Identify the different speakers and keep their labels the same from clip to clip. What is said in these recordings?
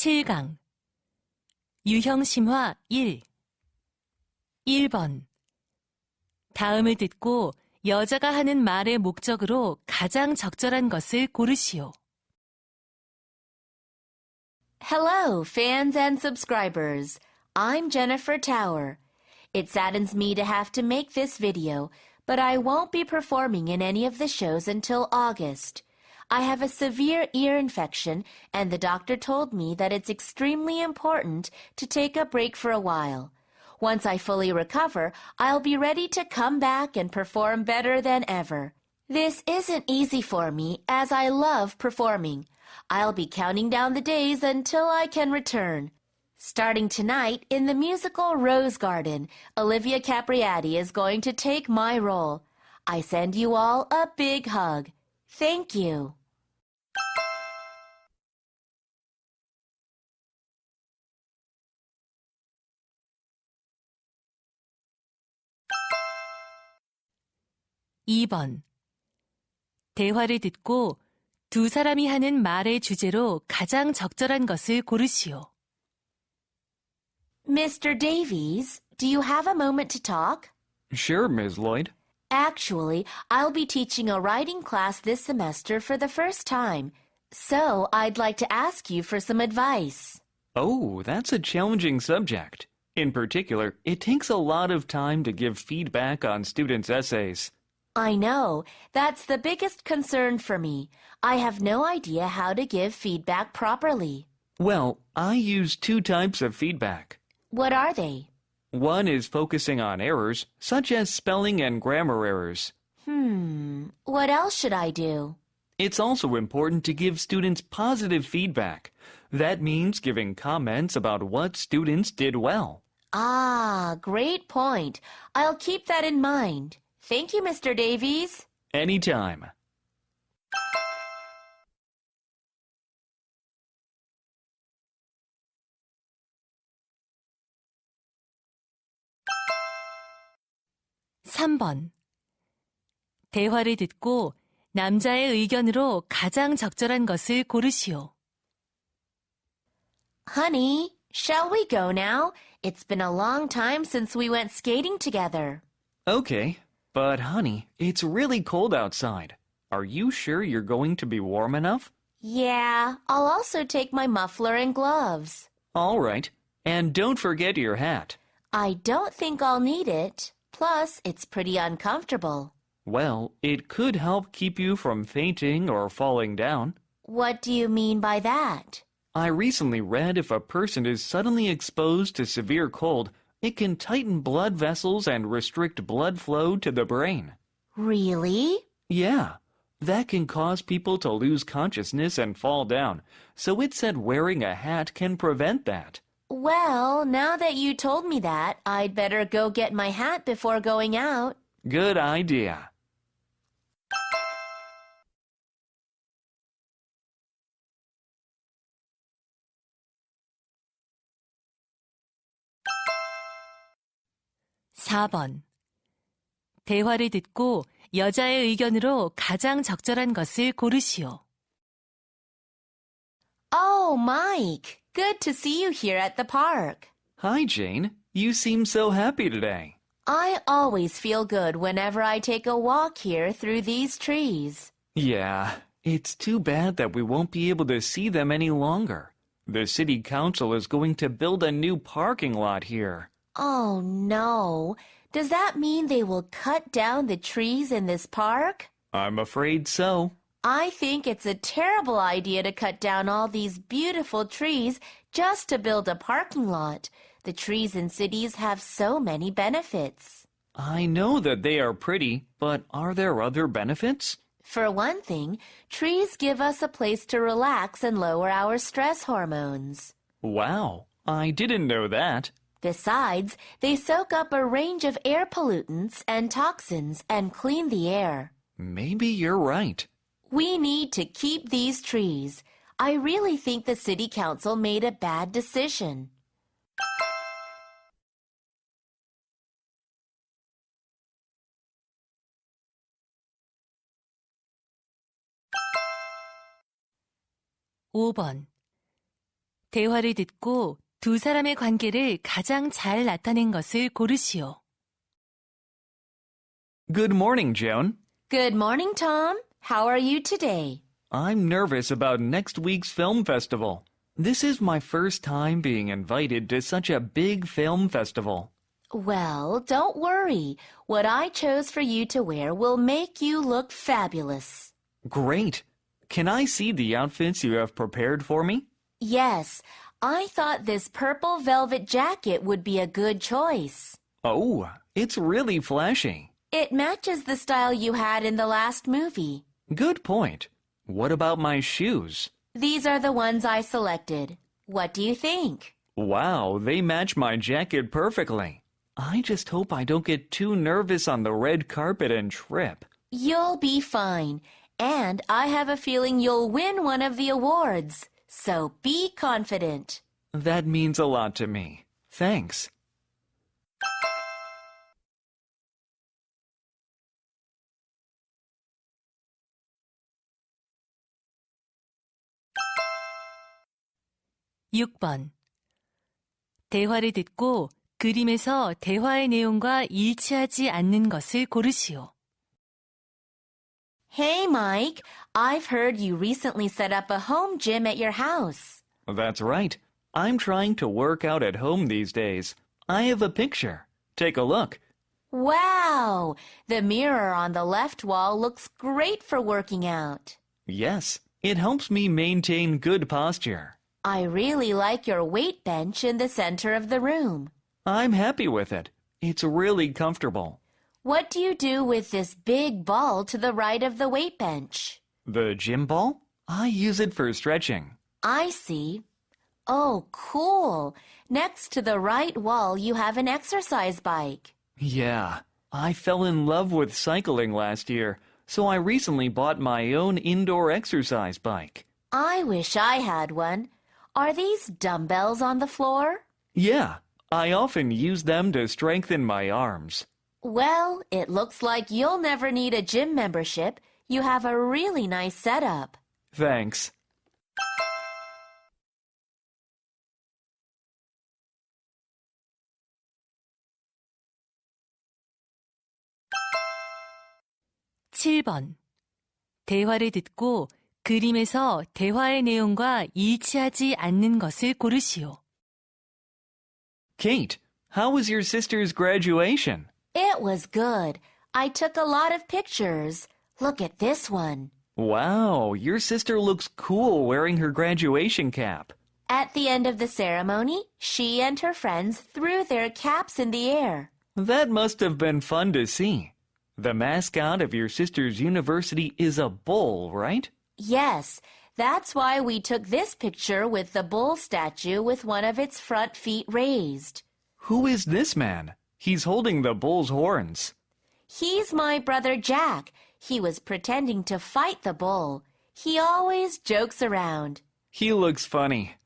Speaker 1: 7강 유형 심화 1 1번 다음을 듣고 여자가 하는 말의 목적으로 가장 적절한 것을 고르시오.
Speaker 2: Hello, fans and subscribers. I'm Jennifer Tower. It saddens me to have to make this video, but I won't be performing in any of the shows until August. I have a severe ear infection, and the doctor told me that it's extremely important to take a break for a while. Once I fully recover, I'll be ready to come back and perform better than ever. This isn't easy for me, as I love performing. I'll be counting down the days until I can return. Starting tonight, in the musical Rose Garden, Olivia Capriati is going to take my role. I send you all a big hug. Thank you.
Speaker 1: (2번) 대화를 듣고 두 사람이 하는 말의 주제로 가장 적절한 것을 고르시오.
Speaker 2: Mr. Davies, do you have a moment to talk?
Speaker 3: Sure, Ms. Lloyd.
Speaker 2: Actually, I'll be teaching a writing class this semester for the first time, so I'd like to ask you for some advice.
Speaker 3: Oh, that's a challenging subject. In particular, it takes a lot of time to give feedback on students' essays.
Speaker 2: I know. That's the biggest concern for me. I have no idea how to give feedback properly.
Speaker 3: Well, I use two types of feedback.
Speaker 2: What are they?
Speaker 3: One is focusing on errors, such as spelling and grammar errors.
Speaker 2: What else should I do?
Speaker 3: It's also important to give students positive feedback. That means giving comments about what students did well.
Speaker 2: Ah, great point. I'll keep that in mind. Thank you, Mr. Davies.
Speaker 3: Anytime.
Speaker 1: (3번) 대화를 듣고 남자의 의견으로 가장 적절한 것을 고르시오.
Speaker 2: Honey, shall we go now? It's been a long time since we went skating together.
Speaker 3: Okay, but honey, it's really cold outside. Are you sure you're going to be warm enough?
Speaker 2: Yeah, I'll also take my muffler and gloves.
Speaker 3: All right, and don't forget your hat.
Speaker 2: I don't think I'll need it. Plus, it's pretty uncomfortable.
Speaker 3: Well, it could help keep you from fainting or falling down.
Speaker 2: What do you mean by that?
Speaker 3: I recently read if a person is suddenly exposed to severe cold, it can tighten blood vessels and restrict blood flow to the brain.
Speaker 2: Really?
Speaker 3: Yeah, that can cause people to lose consciousness and fall down, so it said wearing a hat can prevent that.
Speaker 2: Well, now that you told me that, I'd better go get my hat before going out.
Speaker 3: Good idea.
Speaker 1: (4번) 대화를 듣고 여자의 의견으로 가장 적절한 것을 고르시오.
Speaker 2: Oh, Mike, good to see you here at the park.
Speaker 3: Hi, Jane. You seem so happy today.
Speaker 2: I always feel good whenever I take a walk here through these trees.
Speaker 3: Yeah, it's too bad that we won't be able to see them any longer. The city council is going to build a new parking lot here.
Speaker 2: Oh, no. Does that mean they will cut down the trees in this park?
Speaker 3: I'm afraid so.
Speaker 2: I think it's a terrible idea to cut down all these beautiful trees just to build a parking lot. The trees in cities have so many benefits.
Speaker 3: I know that they are pretty, but are there other benefits?
Speaker 2: For one thing, trees give us a place to relax and lower our stress hormones.
Speaker 3: Wow, I didn't know that.
Speaker 2: Besides, they soak up a range of air pollutants and toxins and clean the air.
Speaker 3: Maybe you're right.
Speaker 2: We need to keep these trees. I really think the city council made a bad decision. (5번)
Speaker 1: 대화를 듣고 두 사람의 관계를 가장 잘 나타낸 것을 고르시오.
Speaker 3: Good morning, Joan.
Speaker 2: Good morning, Tom. How are you today?
Speaker 3: I'm nervous about next week's film festival. This is my first time being invited to such a big film festival.
Speaker 2: Well, don't worry. What I chose for you to wear will make you look fabulous.
Speaker 3: Great. Can I see the outfits you have prepared for me?
Speaker 2: Yes, I thought this purple velvet jacket would be a good choice.
Speaker 3: Oh, it's really flashy.
Speaker 2: It matches the style you had in the last movie.
Speaker 3: Good point. What about my shoes?
Speaker 2: These are the ones I selected. What do you think?
Speaker 3: Wow, they match my jacket perfectly. I just hope I don't get too nervous on the red carpet and trip.
Speaker 2: You'll be fine. And I have a feeling you'll win one of the awards. So be confident.
Speaker 3: That means a lot to me. Thanks.
Speaker 1: 육 번. 대화를 듣고 그림에서 대화의 내용과 일치하지 않는 것을 고르시오.
Speaker 2: Hey, Mike. I've heard you recently set up a home gym at your house.
Speaker 3: That's right. I'm trying to work out at home these days. I have a picture. Take a look.
Speaker 2: Wow! The mirror on the left wall looks great for working out.
Speaker 3: Yes, it helps me maintain good posture.
Speaker 2: I really like your weight bench in the center of the room.
Speaker 3: I'm happy with it. It's really comfortable.
Speaker 2: What do you do with this big ball to the right of the weight bench?
Speaker 3: The gym ball? I use it for stretching.
Speaker 2: I see. Oh, cool. Next to the right wall, you have an exercise bike.
Speaker 3: Yeah, I fell in love with cycling last year, so I recently bought my own indoor exercise bike.
Speaker 2: I wish I had one. Are these dumbbells on the floor?
Speaker 3: Yeah, I often use them to strengthen my arms.
Speaker 2: Well, it looks like you'll never need a gym membership. You have a really nice setup.
Speaker 3: Thanks.
Speaker 1: 칠 번. 대화를 듣고 그림에서 대화의 내용과 일치하지 않는 것을 고르시오.
Speaker 3: Kate, how was your sister's graduation?
Speaker 2: It was good. I took a lot of pictures. Look at this one.
Speaker 3: Wow, your sister looks cool wearing her graduation cap.
Speaker 2: At the end of the ceremony, she and her friends threw their caps in the air.
Speaker 3: That must have been fun to see. The mascot of your sister's university is a bull, right?
Speaker 2: Yes, that's why we took this picture with the bull statue with one of its front feet raised.
Speaker 3: Who is this man? He's holding the bull's horns.
Speaker 2: He's my brother Jack. He was pretending to fight the bull. He always jokes around.
Speaker 3: He looks funny.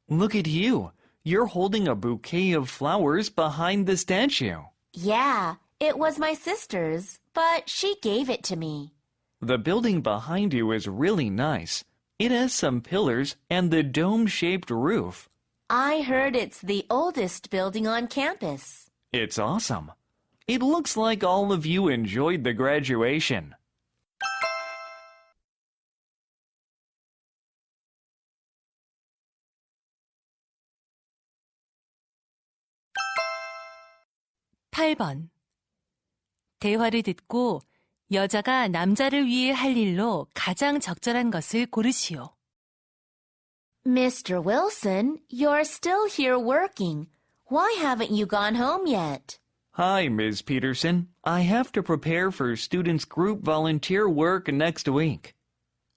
Speaker 3: Look at you. You're holding a bouquet of flowers behind the statue.
Speaker 2: Yeah, it was my sister's, but she gave it to me.
Speaker 3: The building behind you is really nice. It has some pillars and the dome-shaped roof.
Speaker 2: I heard it's the oldest building on campus.
Speaker 3: It's awesome. It looks like all of you enjoyed the graduation.
Speaker 1: 팔 번. 대화를 듣고 여자가 남자를 위해 할 일로 가장 적절한 것을 고르시오.
Speaker 2: Mr. Wilson, you're still here working. Why haven't you gone home yet?
Speaker 3: Hi, Ms. Peterson. I have to prepare for students' group volunteer work next week.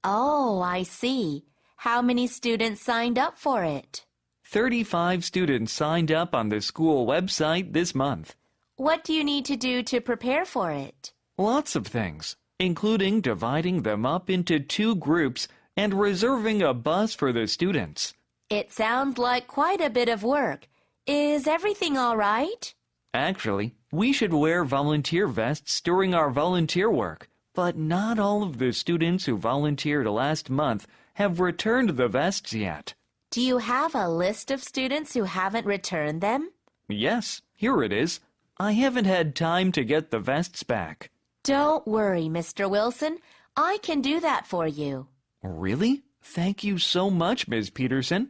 Speaker 2: Oh, I see. How many students signed up for it?
Speaker 3: 35 students signed up on the school website this month.
Speaker 2: What do you need to do to prepare for it?
Speaker 3: Lots of things, including dividing them up into 2 groups and reserving a bus for the students.
Speaker 2: It sounds like quite a bit of work. Is everything all right?
Speaker 3: Actually, we should wear volunteer vests during our volunteer work, but not all of the students who volunteered last month have returned the vests yet.
Speaker 2: Do you have a list of students who haven't returned them?
Speaker 3: Yes, here it is. I haven't had time to get the vests back.
Speaker 2: Don't worry, Mr. Wilson. I can do that for you.
Speaker 3: Really? Thank you so much, Ms. Peterson.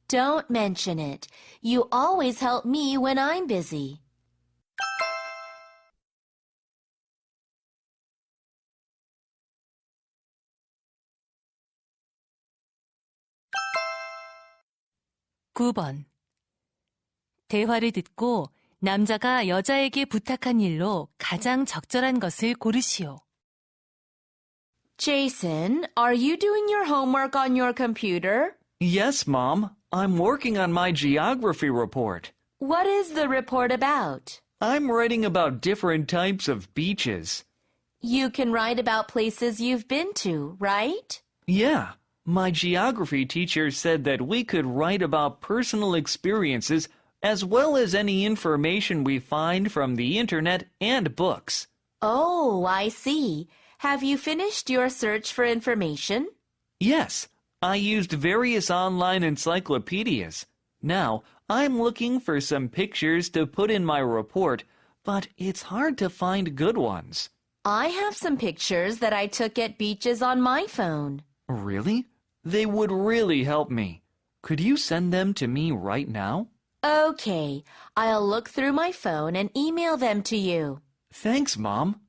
Speaker 2: Don't mention it. You always help me when I'm busy.
Speaker 1: (9번) 대화를 듣고 남자가 여자에게 부탁한 일로 가장 적절한 것을 고르시오.
Speaker 2: Jason, are you doing your homework on your computer?
Speaker 3: Yes, Mom. I'm working on my geography report.
Speaker 2: What is the report about?
Speaker 3: I'm writing about different types of beaches.
Speaker 2: You can write about places you've been to, right?
Speaker 3: Yeah, my geography teacher said that we could write about personal experiences as well as any information we find from the internet and books.
Speaker 2: Oh, I see. Have you finished your search for information?
Speaker 3: Yes, I used various online encyclopedias. Now, I'm looking for some pictures to put in my report, but it's hard to find good ones.
Speaker 2: I have some pictures that I took at beaches on my phone.
Speaker 3: Really? They would really help me. Could you send them to me right now?
Speaker 2: Okay, I'll look through my phone and email them to you.
Speaker 3: Thanks, Mom.